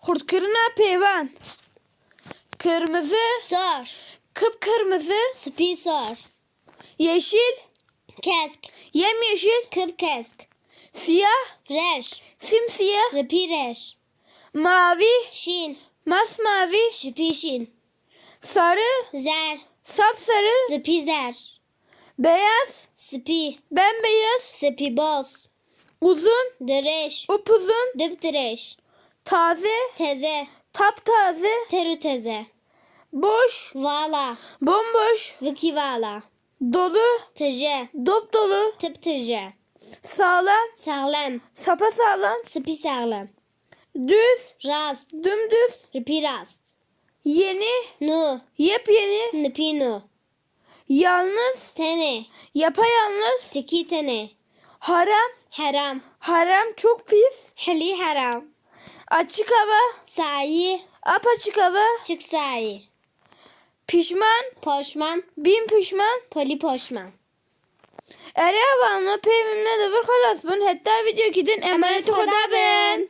Kurtkırına peyvan. Kırmızı. Sor. Kıpkırmızı. Spi sor. Yeşil. Kesk. Yemyeşil. Kıpkesk. Siyah. Reş. Simsiyah. Rıpi reş. Mavi. Şin. Masmavi. Şipi şin. Sarı. Zer. Sapsarı. Zıpi zer. Beyaz. Spi. Bembeyaz. Spi boz. Uzun. Direş. Upuzun. Dıptıreş. Taze. Teze. Taptaze. Terü teze. Boş. Vala. Bomboş. Viki vala. Dolu. Tıje. Dop dolu. Tıp tıje. Sağlam. Sağlam. Sapasağlam. Spi sağlam. Düz. Rast. Dümdüz. Rıpi rast. Yeni. Nu. Yepyeni. Nıpi nu. Yalnız. Tene. Yapayalnız. Tiki tene. Haram. Haram. Haram çok pis. Heli haram. Açık hava. Sayi. Apaçık hava. Çık sayi. Pişman. Poşman. Bin pişman. Poli poşman. Ere havanı peyvimle de bir halas bun. Hatta video gidin emaneti Emanet huda Huda ben.